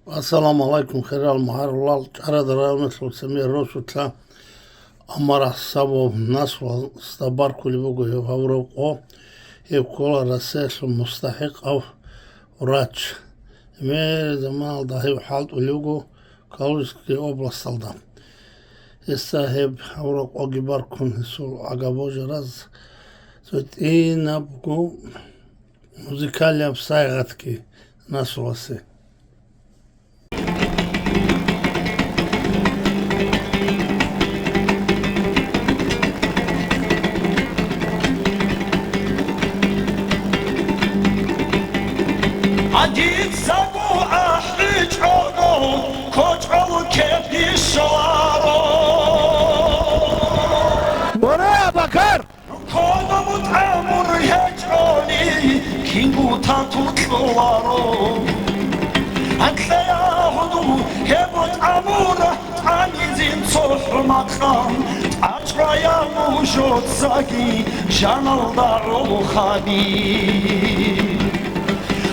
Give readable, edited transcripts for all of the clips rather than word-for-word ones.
Assalamu alaikum خير المهار أراد رأينا سمير روسوتا أمر سبب ناس واستبار كل بقول يفورق أو يقول رسالة مستحق أو وراج ما زمان ضحي حالت ولوجو كالوس كي أوبلاس صلدا يستهب أورق أو جبار كون سول عجبوج راز سوت إيه نبقو موسيقاليا بسايغت كي ناس واسي عديد سبو أحرج عقو كجعو كيف شوارو برا بكر كون متعمر يجعوني كينو تاتو تلوارو أنت يا هدو هبوت عمورة عميزين صح مقام عجرا يا موجود زاقي جانل دارو خبير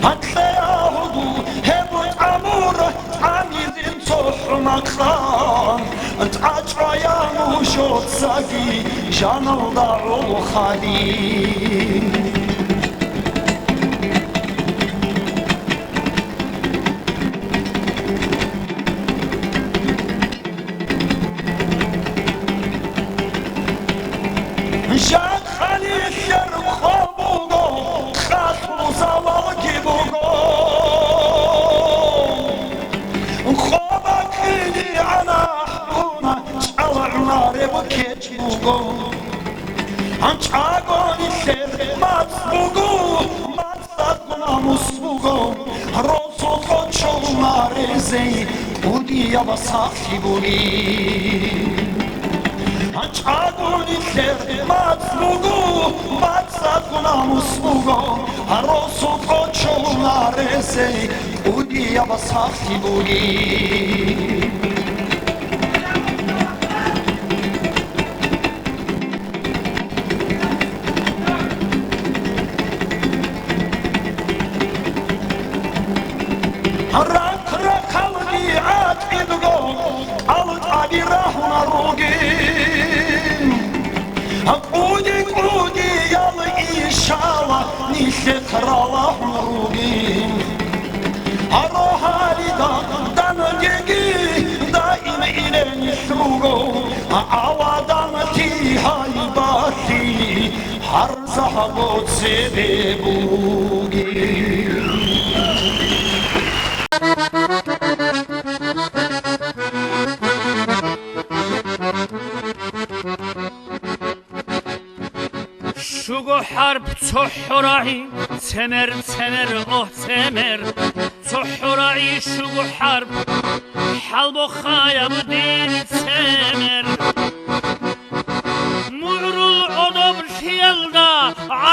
أنت يا هدو هبوت عمورة عميزين صح مقام أنت عجرا يا موجود زاقي جانل دارو خبير جاد خليل يرخبوغو خاطو زواجي بوغو خوبك لي على حبونا شعر ناري بكيج بوغو انت عاقوني سير ما تبوغو ما تصدقنا مصبوغو روسو قوشو ناري زي ودي يا بصاحي بولي Ançaguni ser matsmugu, matsaguna musmugu, arosu kochuna rezei, udia basakti bugi. Rak rakalni at idgo, alut abirahuna rugi. قودي يلا إن شاء الله نشكر الله نروقين أروح لدا دنجي دائما إلى نشروقو عوادمتي هاي باتي حرزها قد سببوقي شوگو حرب تحرعي تمر اه تمر تحرعي شوگو حرب حلب خايب دين تمر مرو odom fielda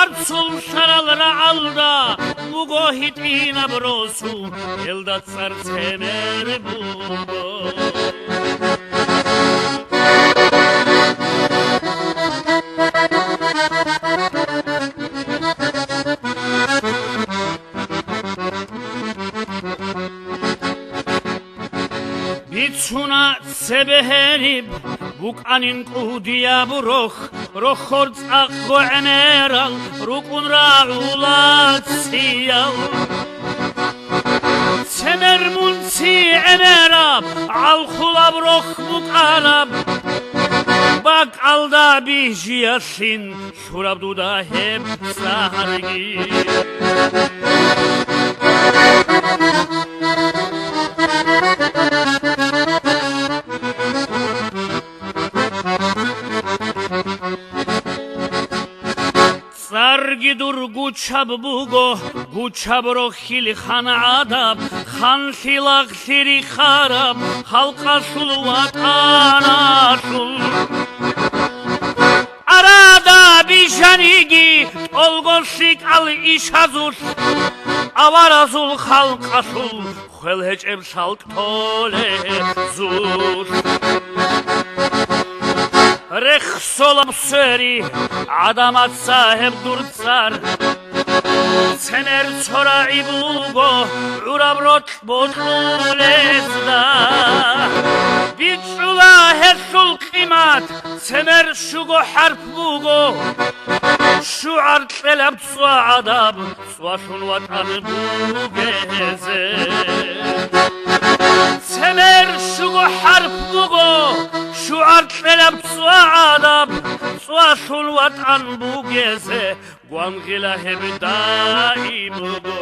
arsul saral raalda mugohit ina brosu elda tsar temer bugo Bitsuna sebeherib bukanin qudiya buroch rochorts akho emeral rukun raulat siyal Semer munsi emerab al khulab roch bukanab Bak alda bijiyasin shurab duda heb sahargi Gidur guchab bugo guchab rokhili khan adab khan silag siri kharab halqa sulwat anasul arada bishanigi olgosik al ishazus avarazul khalqasul khelhecheb salk tole zus Rexsolab seri adamat sahib durtsar ცენერ ცორა იბულგო ურაბროთ ბოთლულესდა ბიჭულა ჰესულ ყიმათ ცენერ შუგო ჰარფბუგო შუარ წელებ წვადაბ წვაშუნ ვატან ბუგეზე ცენერ შუგო ჰარფბუგო შუარ წელებ წვადაბ წვაშუნ ვატან ბუგეზე გვამღილა ჰებდა იმბო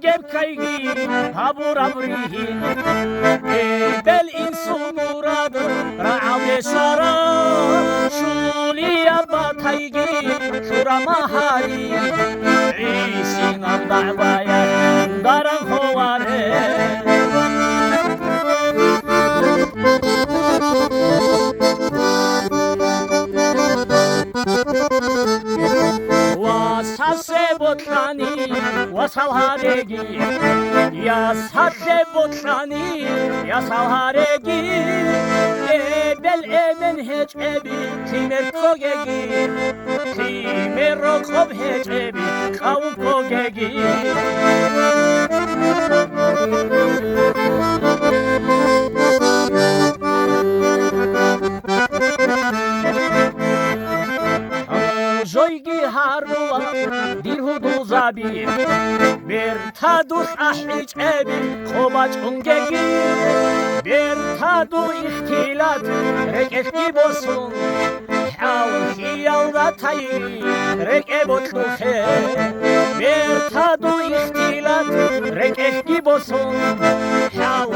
kaygi habur abrihi bel insun muradı ra'ave şara şuli abataygi şura mahali isin abda'baya daran hovare Wasasebotlani, wasalharegi, yasasebotlani, yasalharegi, ebel emen hiç ebi, timer kogegi, timer rokov hiç ebi, kavuk kogegi. Joygi harula dirhudu zabi bir tadus ahiç ebi kobaç ungegi bir tadu ihtilat rekeski bosun hav hiyalda tayi reke botluhe bir tadu ihtilat rekeski bosun hav